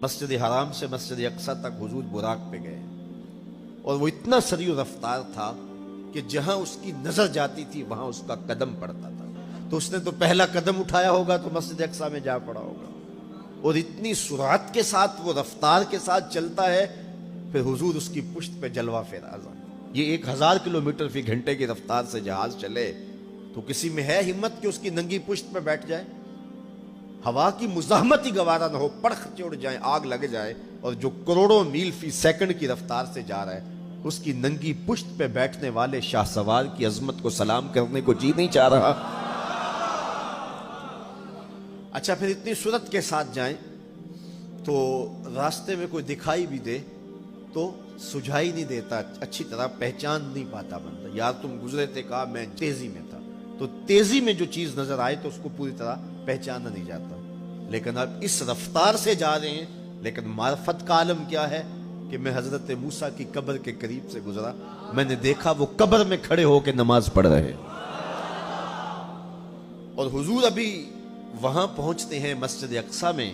مسجد حرام سے مسجد اقصی تک حضور براق پہ گئے اور وہ اتنا سریع رفتار تھا کہ جہاں اس کی نظر جاتی تھی وہاں اس کا قدم پڑتا تھا. تو اس نے تو پہلا قدم اٹھایا ہوگا تو مسجد اقصی میں جا پڑا ہوگا. اور اتنی سرعت کے ساتھ وہ رفتار کے ساتھ چلتا ہے. پھر حضور اس کی پشت پہ جلوہ فراز. یہ 1000 کلومیٹر فی گھنٹے کی رفتار سے جہاز چلے تو کسی میں ہے ہمت کہ اس کی ننگی پشت پہ بیٹھ جائے؟ ہوا کی مزاحمت ہی گوارا نہ ہو، پڑخ چڑ جائیں، آگ لگ جائے، اور جو کروڑوں میل فی سیکنڈ کی رفتار سے جا رہا ہے اس کی ننگی پشت پہ بیٹھنے والے شاہ سوار کی عظمت کو سلام کرنے کو جی نہیں چاہ رہا. اچھا پھر اتنی سرعت کے ساتھ جائیں تو راستے میں کوئی دکھائی بھی دے تو سجھائی نہیں دیتا، اچھی طرح پہچان نہیں پاتا بندہ. یار تم گزرے تھے، کہا میں تیزی میں تھا. تو تیزی میں جو چیز نظر آئے تو اس کو پوری طرح پہچانا نہیں جاتا. لیکن اب اس رفتار سے جا رہے ہیں، لیکن معرفت کا عالم کیا ہے کہ میں حضرت موسیٰ کی قبر کے قریب سے گزرا، میں نے دیکھا وہ قبر میں کھڑے ہو کے نماز پڑھ رہے. اور حضور ابھی وہاں پہنچتے ہیں مسجد اقصی میں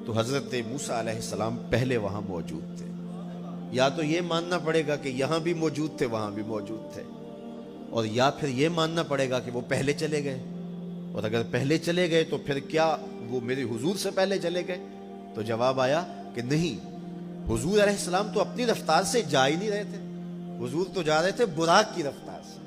تو حضرت موسیٰ علیہ السلام پہلے وہاں موجود تھے. یا تو یہ ماننا پڑے گا کہ یہاں بھی موجود تھے وہاں بھی موجود تھے، اور یا پھر یہ ماننا پڑے گا کہ وہ پہلے چلے گئے. اور اگر پہلے چلے گئے تو پھر کیا وہ میرے حضور سے پہلے چلے گئے؟ تو جواب آیا کہ نہیں، حضور علیہ السلام تو اپنی رفتار سے جا ہی نہیں رہے تھے. حضور تو جا رہے تھے براق کی رفتار سے،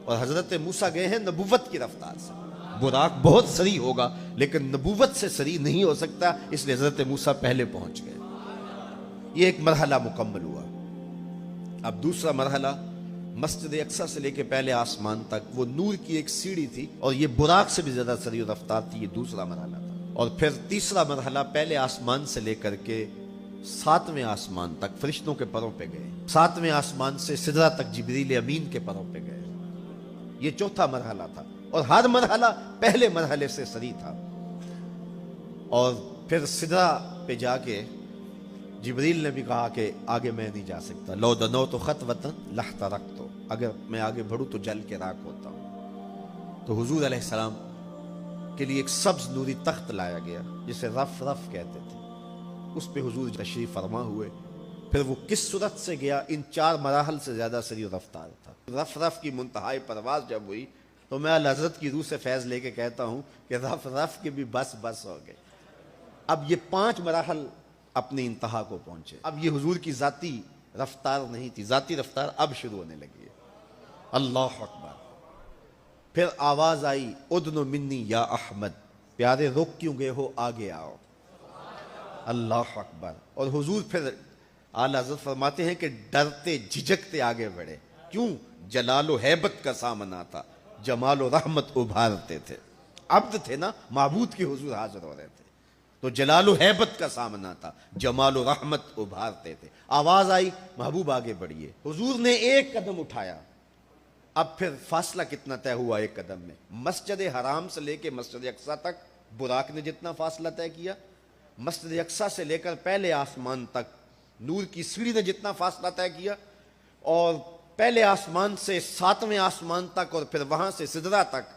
اور حضرت موسیٰ گئے ہیں نبوت کی رفتار سے. براق بہت سریع ہوگا لیکن نبوت سے سریع نہیں ہو سکتا، اس لیے حضرت موسیٰ پہلے پہنچ گئے. یہ ایک مرحلہ مکمل ہوا. اب دوسرا مرحلہ مسجد اقصی سے لے کے پہلے آسمان تک وہ نور کی ایک سیڑھی تھی اور یہ براق سے بھی زیادہ سریع رفتار تھی. یہ دوسرا مرحلہ تھا. اور پھر تیسرا مرحلہ پہلے آسمان سے لے کر کے 7ویں آسمان تک فرشتوں کے پروں پہ گئے. 7ویں آسمان سے سدرہ تک جبریل امین کے پروں پہ گئے. یہ چوتھا مرحلہ تھا اور ہر مرحلہ پہلے مرحلے سے سریع تھا. اور پھر سدرہ پہ جا کے جبریل نے بھی کہا کہ آگے میں نہیں جا سکتا. لو دنوت خطوۃ لاحترقت، اگر میں آگے بڑھوں تو جل کے راکھ ہوتا ہوں. تو حضور علیہ السلام کے لیے ایک سبز نوری تخت لایا گیا جسے رف رف کہتے تھے. اس پہ حضور تشریف فرما ہوئے. پھر وہ کس صورت سے گیا؟ ان 4 مراحل سے زیادہ سریع رفتار تھا. رف رف کی منتہائی پرواز جب ہوئی تو میں اعلی حضرت کی روح سے فیض لے کے کہتا ہوں کہ رف رف کے بھی بس بس ہو گئے. اب یہ 5 مراحل اپنی انتہا کو پہنچے. اب یہ حضور کی ذاتی رفتار نہیں تھی، ذاتی رفتار اب شروع ہونے لگی ہے. اللہ اکبر. پھر آواز آئی ادنو منی یا احمد، پیارے رک کیوں گئے ہو، آگے آؤ. اللہ اکبر. اور حضور پھر اعلی حضرت فرماتے ہیں کہ ڈرتے جھجکتے آگے بڑھے. کیوں؟ جلال و ہیبت کا سامنا تھا، جمال و رحمت ابھارتے تھے. عبد تھے نا، معبود کے حضور حاضر ہو رہے تھے تو جلال و ہیبت کا سامنا تھا، جمال و رحمت ابھارتے تھے. آواز آئی محبوب آگے بڑھیے. حضور نے ایک قدم اٹھایا. اب پھر فاصلہ کتنا طے ہوا ایک قدم میں؟ مسجد حرام سے لے کے مسجد اقصی تک براق نے جتنا فاصلہ طے کیا، مسجد اقصی سے لے کر پہلے آسمان تک نور کی سیڑھی نے جتنا فاصلہ طے کیا، اور پہلے آسمان سے 7ویں آسمان تک اور پھر وہاں سے سدرہ تک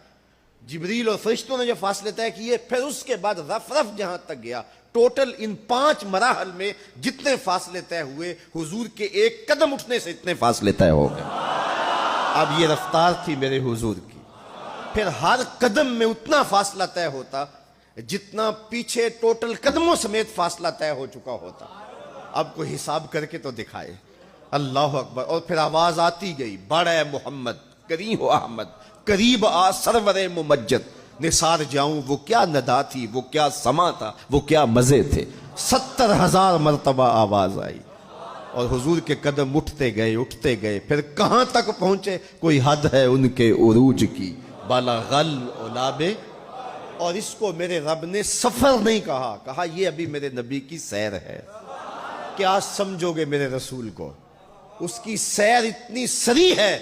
جبریل اور فرشتوں نے جو فاصلے طے کیے، پھر اس کے بعد رف رف جہاں تک گیا. ٹوٹل ان 5 مراحل میں جتنے فاصلے طے ہوئے، حضور کے ایک قدم اٹھنے سے اتنے فاصلے طے ہو گئے. اب یہ رفتار تھی میرے حضور کی. پھر ہر قدم میں اتنا فاصلہ طے ہوتا جتنا پیچھے ٹوٹل قدموں سمیت فاصلہ طے ہو چکا ہوتا. اب کوئی حساب کر کے تو دکھائے. اللہ اکبر. اور پھر آواز آتی گئی بڑھ اے محمد، قریب ہو احمد، قریب آ سرور ممجد. نثار جاؤں وہ کیا ندا تھی، وہ کیا سما تھا، وہ کیا مزے تھے. 70,000 مرتبہ آواز آئی اور حضور کے قدم اٹھتے گئے. پھر کہاں تک پہنچے؟ کوئی حد ہے ان کے عروج کی، بالا غل اولابے. اور اس کو میرے رب نے سفر نہیں کہا یہ ابھی میرے نبی کی سیر ہے. کیا سمجھو گے میرے رسول کو؟ اس کی سیر اتنی سریع ہے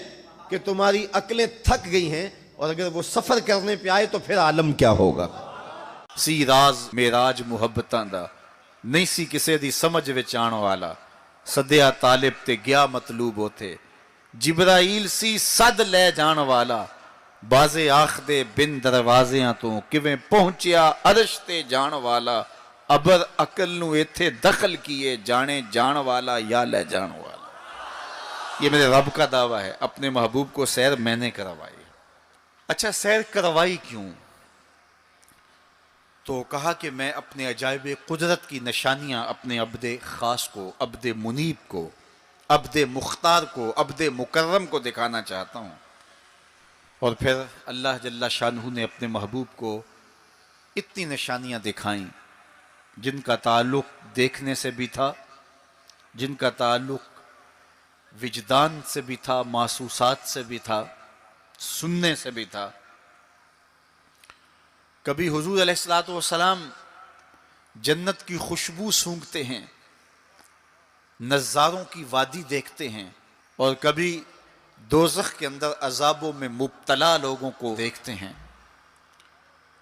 کہ تمہاری عقلیں تھک گئی ہیں، اور اگر وہ سفر کرنے پہ آئے تو پھر عالم کیا ہوگا. سی راز میراج محبتاں دا نہیں سی کسے دی سمجھ وچ آن والا. سدیا طالب تے گیا مطلوب ہوتے. جبرائیل سی صد لے جان والا. بازے آخ دے بن دروازیاں تو کیویں پہنچیا عرش تے جان والا. ابر عقل نو ایتھے دخل کیے جانے جان والا یا لے جان والا. یہ میرے رب کا دعویٰ ہے. اپنے محبوب کو سیر میں نے کروائی. اچھا سیر کروائی کیوں؟ تو کہا کہ میں اپنے عجائب قدرت کی نشانیاں اپنے عبد خاص کو، عبد منیب کو، عبد مختار کو، عبد مکرم کو دکھانا چاہتا ہوں. اور پھر اللہ جل شانہ نے اپنے محبوب کو اتنی نشانیاں دکھائیں جن کا تعلق دیکھنے سے بھی تھا، جن کا تعلق وجدان سے بھی تھا، محسوسات سے بھی تھا، سننے سے بھی تھا. کبھی حضور علیہ الصلوۃ والسلام جنت کی خوشبو سونگھتے ہیں، نظاروں کی وادی دیکھتے ہیں، اور کبھی دوزخ کے اندر عذابوں میں مبتلا لوگوں کو دیکھتے ہیں.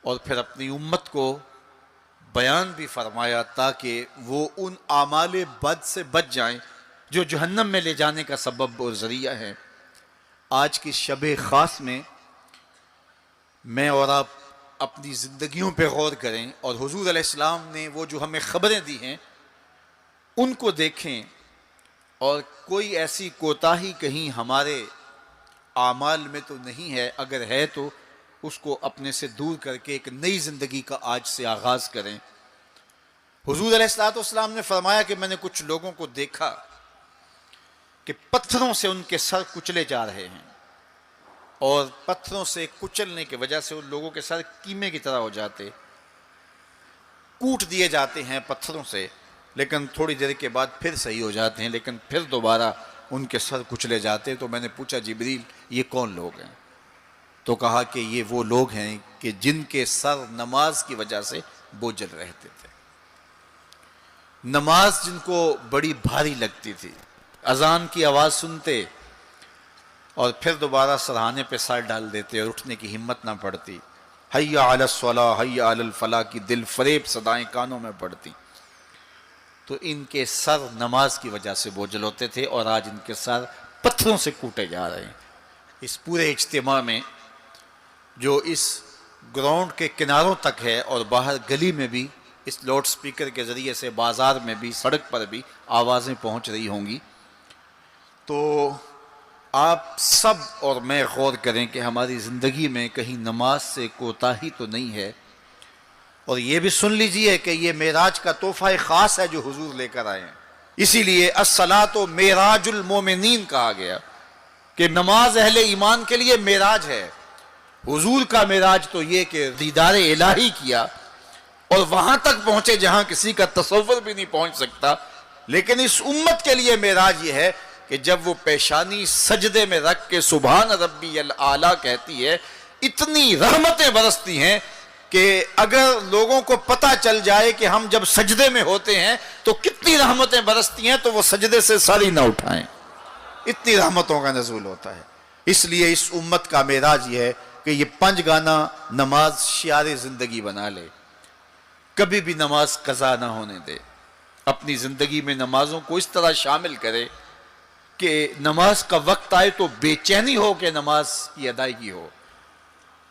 اور پھر اپنی امت کو بیان بھی فرمایا تاکہ وہ ان اعمال بد سے بچ جائیں جو جہنم میں لے جانے کا سبب اور ذریعہ ہے. آج کی شب خاص میں میں اور آپ اپنی زندگیوں پہ غور کریں اور حضور علیہ السلام نے وہ جو ہمیں خبریں دی ہیں ان کو دیکھیں، اور کوئی ایسی کوتاہی کہیں ہمارے اعمال میں تو نہیں ہے، اگر ہے تو اس کو اپنے سے دور کر کے ایک نئی زندگی کا آج سے آغاز کریں. حضور علیہ السلام نے فرمایا کہ میں نے کچھ لوگوں کو دیکھا کہ پتھروں سے ان کے سر کچلے جا رہے ہیں، اور پتھروں سے کچلنے کی وجہ سے ان لوگوں کے سر کیمے کی طرح ہو جاتے، کوٹ دیے جاتے ہیں پتھروں سے، لیکن تھوڑی دیر کے بعد پھر صحیح ہو جاتے ہیں، لیکن پھر دوبارہ ان کے سر کچلے جاتے. تو میں نے پوچھا جبریل یہ کون لوگ ہیں؟ تو کہا کہ یہ وہ لوگ ہیں کہ جن کے سر نماز کی وجہ سے بوجھل رہتے تھے، نماز جن کو بڑی بھاری لگتی تھی، اذان کی آواز سنتے اور پھر دوبارہ سرہانے پہ سر ڈال دیتے اور اٹھنے کی ہمت نہ پڑتی. حی علی الصلاۃ حی علی الفلاح کی دل فریب صدائیں کانوں میں پڑتی. تو ان کے سر نماز کی وجہ سے بوجھل ہوتے تھے، اور آج ان کے سر پتھروں سے کوٹے جا رہے ہیں. اس پورے اجتماع میں جو اس گراؤنڈ کے کناروں تک ہے اور باہر گلی میں بھی اس لاؤڈ سپیکر کے ذریعے سے، بازار میں بھی، سڑک پر بھی آوازیں پہنچ رہی ہوں گی، تو آپ سب اور میں غور کریں کہ ہماری زندگی میں کہیں نماز سے کوتاہی تو نہیں ہے. اور یہ بھی سن لیجئے کہ یہ معراج کا تحفہ خاص ہے جو حضور لے کر آئے ہیں. اسی لیے الصلاۃ معراج المومنین کہا گیا کہ نماز اہل ایمان کے لیے معراج ہے. حضور کا معراج تو یہ کہ دیدار الہی کیا اور وہاں تک پہنچے جہاں کسی کا تصور بھی نہیں پہنچ سکتا. لیکن اس امت کے لیے معراج یہ ہے کہ جب وہ پیشانی سجدے میں رکھ کے سبحان ربی الاعلیٰ کہتی ہے، اتنی رحمتیں برستی ہیں کہ اگر لوگوں کو پتہ چل جائے کہ ہم جب سجدے میں ہوتے ہیں تو کتنی رحمتیں برستی ہیں تو وہ سجدے سے ساری نہ اٹھائیں. اتنی رحمتوں کا نزول ہوتا ہے. اس لیے اس امت کا معراج یہ ہے کہ یہ 5 گانا نماز شعار زندگی بنا لے، کبھی بھی نماز قضا نہ ہونے دے. اپنی زندگی میں نمازوں کو اس طرح شامل کرے کہ نماز کا وقت آئے تو بے چینی ہو کہ نماز کی ادائیگی ہو،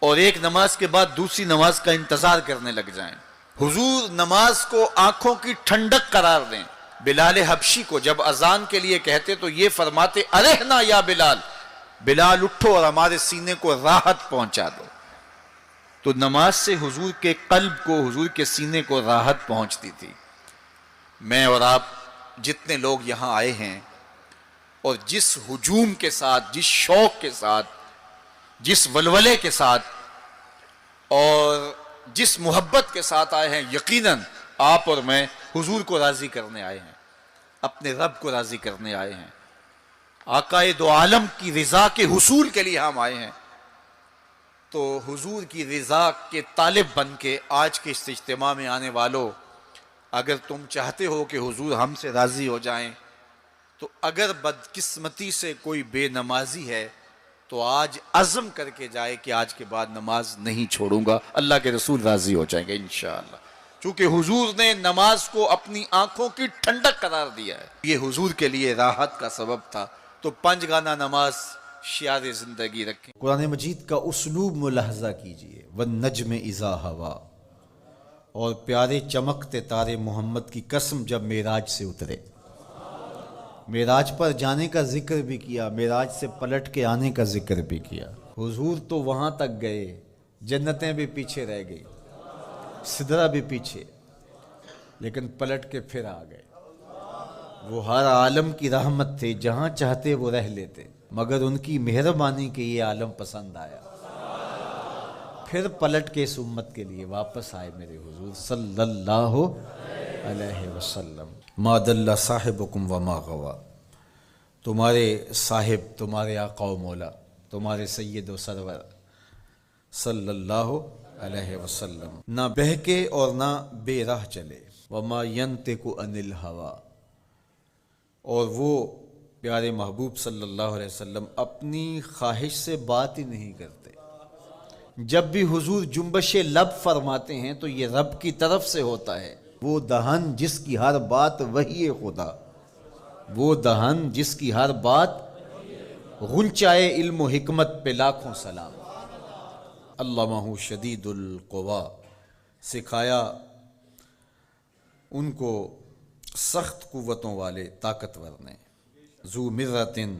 اور ایک نماز کے بعد دوسری نماز کا انتظار کرنے لگ جائیں. حضور نماز کو آنکھوں کی ٹھنڈک قرار دیں. بلال حبشی کو جب اذان کے لیے کہتے تو یہ فرماتے ارحنا یا بلال، بلال اٹھو اور ہمارے سینے کو راحت پہنچا دو. تو نماز سے حضور کے قلب کو، حضور کے سینے کو راحت پہنچتی تھی. میں اور آپ جتنے لوگ یہاں آئے ہیں اور جس ہجوم کے ساتھ، جس شوق کے ساتھ، جس ولولے کے ساتھ اور جس محبت کے ساتھ آئے ہیں، یقیناً آپ اور میں حضور کو راضی کرنے آئے ہیں، اپنے رب کو راضی کرنے آئے ہیں، آقا دو عالم کی رضا کے حصول کے لیے ہم آئے ہیں. تو حضور کی رضا کے طالب بن کے آج کے اس اجتماع میں آنے والوں، اگر تم چاہتے ہو کہ حضور ہم سے راضی ہو جائیں، تو اگر بدقسمتی سے کوئی بے نمازی ہے تو آج عزم کر کے جائے کہ آج کے بعد نماز نہیں چھوڑوں گا. اللہ کے رسول راضی ہو جائیں گے انشاءاللہ، چونکہ حضور نے نماز کو اپنی آنکھوں کی ٹھنڈک قرار دیا ہے. یہ حضور کے لیے راحت کا سبب تھا. تو 5 گانا نماز شعار زندگی رکھیں. قرآن مجید کا اسلوب ملاحظہ کیجئے. والنجم اذا ہوا اور پیارے چمکتے تارے محمد کی قسم جب معراج سے اترے، معراج پر جانے کا ذکر بھی کیا، معراج سے پلٹ کے آنے کا ذکر بھی کیا۔ حضور تو وہاں تک گئے، جنتیں بھی پیچھے رہ گئی، سدرہ بھی پیچھے، لیکن پلٹ کے پھر آ گئے۔ وہ ہر عالم کی رحمت تھے، جہاں چاہتے وہ رہ لیتے، مگر ان کی مہربانی کے یہ عالم پسند آیا، پھر پلٹ کے اس امت کے لیے واپس آئے میرے حضور صلی اللہ علیہ وسلم۔ ما ضل صاحبکم وما غوا، تمہارے صاحب، تمہارے آقا و مولا، تمہارے سید و سرور صلی اللہ علیہ وسلم نہ بہکے اور نہ بے راہ چلے۔ وما ینطق عن الہویٰ، اور وہ پیارے محبوب صلی اللہ علیہ وسلم اپنی خواہش سے بات ہی نہیں کرتے۔ جب بھی حضور جنبش لب فرماتے ہیں تو یہ رب کی طرف سے ہوتا ہے۔ وہ دہن جس کی ہر بات وحی خدا، وہ دہن جس کی ہر بات غنچائے علم و حکمت پہ لاکھوں سلام۔ علمہ شدید القوا، سکھایا ان کو سخت قوتوں والے طاقتور نے۔ ذو مرتن،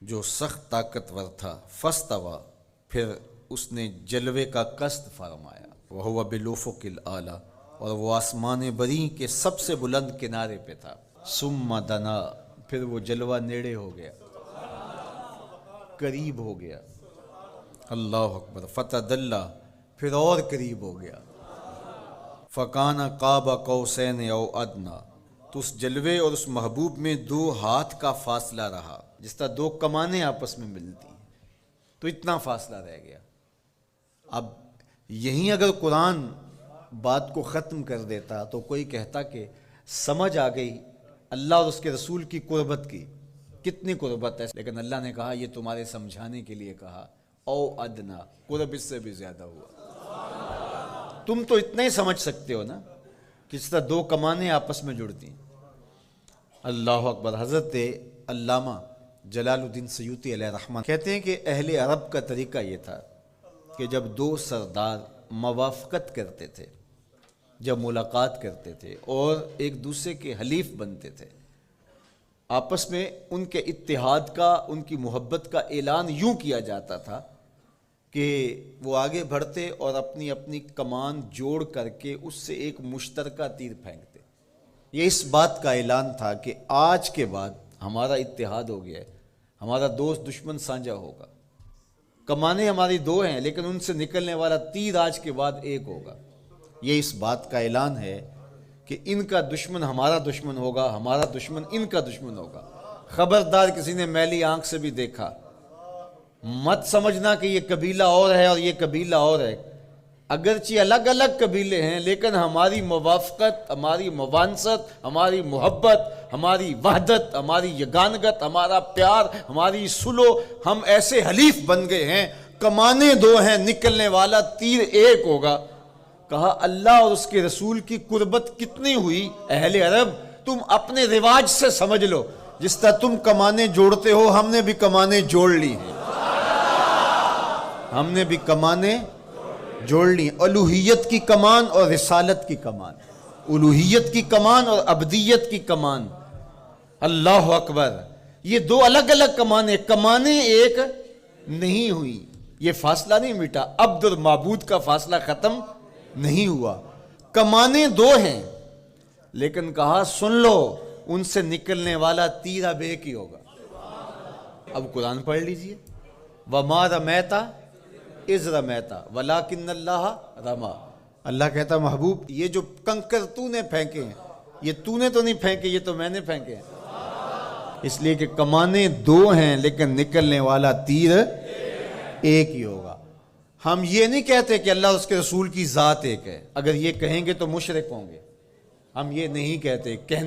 جو سخت طاقتور تھا، فاستویٰ، پھر اس نے جلوے کا قصد فرمایا۔ وہو بالافق الاعلی، اور وہ آسمان بری کے سب سے بلند کنارے پہ تھا۔ ثم دنا، پھر وہ جلوہ نیڑے ہو گیا، قریب ہو گیا۔ اللہ اکبر۔ فتدلی، پھر اور قریب ہو گیا۔ فکان قاب قوسین او ادنی، تو اس جلوے اور اس محبوب میں 2 ہاتھ کا فاصلہ رہا، جس طرح 2 کمانیں آپس میں ملتی، تو اتنا فاصلہ رہ گیا۔ اب یہیں اگر قرآن بات کو ختم کر دیتا تو کوئی کہتا کہ سمجھ آ گئی اللہ اور اس کے رسول کی قربت کی، کتنی قربت ہے، لیکن اللہ نے کہا یہ تمہارے سمجھانے کے لیے کہا، او ادنا، قرب اس سے بھی زیادہ ہوا۔ تم تو اتنا ہی سمجھ سکتے ہو نا، کس طرح 2 کمانیں آپس میں جڑتی۔ اللہ اکبر۔ حضرت علامہ جلال الدین سیوطی علیہ رحمہ کہتے ہیں کہ اہل عرب کا طریقہ یہ تھا کہ جب 2 سردار موافقت کرتے تھے، جب ملاقات کرتے تھے اور ایک دوسرے کے حلیف بنتے تھے، آپس میں ان کے اتحاد کا، ان کی محبت کا اعلان یوں کیا جاتا تھا کہ وہ آگے بڑھتے اور اپنی اپنی کمان جوڑ کر کے اس سے ایک مشترکہ تیر پھینکتے۔ یہ اس بات کا اعلان تھا کہ آج کے بعد ہمارا اتحاد ہو گیا ہے، ہمارا دوست دشمن سانجا ہوگا، کمانیں ہماری 2 ہیں لیکن ان سے نکلنے والا تیر آج کے بعد ایک ہوگا۔ یہ اس بات کا اعلان ہے کہ ان کا دشمن ہمارا دشمن ہوگا، ہمارا دشمن ان کا دشمن ہوگا۔ خبردار کسی نے میلی آنکھ سے بھی دیکھا، مت سمجھنا کہ یہ قبیلہ اور ہے اور یہ قبیلہ اور ہے، اگرچہ الگ الگ قبیلے ہیں لیکن ہماری موافقت، ہماری موانست، ہماری محبت، ہماری وحدت، ہماری یگانگت، ہمارا پیار، ہماری سلو، ہم ایسے حلیف بن گئے ہیں، کمانیں 2 ہیں، نکلنے والا تیر ایک ہوگا۔ کہا اللہ اور اس کے رسول کی قربت کتنی ہوئی اہل عرب، تم اپنے رواج سے سمجھ لو، جس طرح تم کمانیں جوڑتے ہو ہم نے بھی کمانیں جوڑ لی ہیں، ہم نے بھی کمانیں جوڑ لی، الوہیت کی کمان اور رسالت کی کمان، الوہیت کی کمان اور عبدیت کی کمان۔ اللہ اکبر۔ یہ 2 الگ الگ کمانیں ایک نہیں ہوئی، یہ فاصلہ نہیں مٹا، عبد اور معبود کا فاصلہ ختم نہیں ہوا، کمانیں 2 ہیں، لیکن کہا سن لو ان سے نکلنے والا تیر اب ایک ہی ہوگا۔ اب قرآن پڑھ لیجئے، وَمَا رَمَيْتَ اِذْ رَمَيْتَ وَلَكِنَّ اللَّهَ رَمَى۔ اللہ کہتا محبوب یہ جو کنکر تو نے پھینکے ہیں، یہ تو نے تو نہیں پھینکے، یہ تو میں نے پھینکے ہیں، اس لیے کہ کمانیں 2 ہیں لیکن نکلنے والا تیر ایک ہی ہوگا۔ ہم یہ نہیں کہتے کہ اللہ اور اس کے رسول کی ذات ایک ہے، اگر یہ کہیں گے تو مشرک ہوں گے، ہم یہ نہیں کہتے، کہنا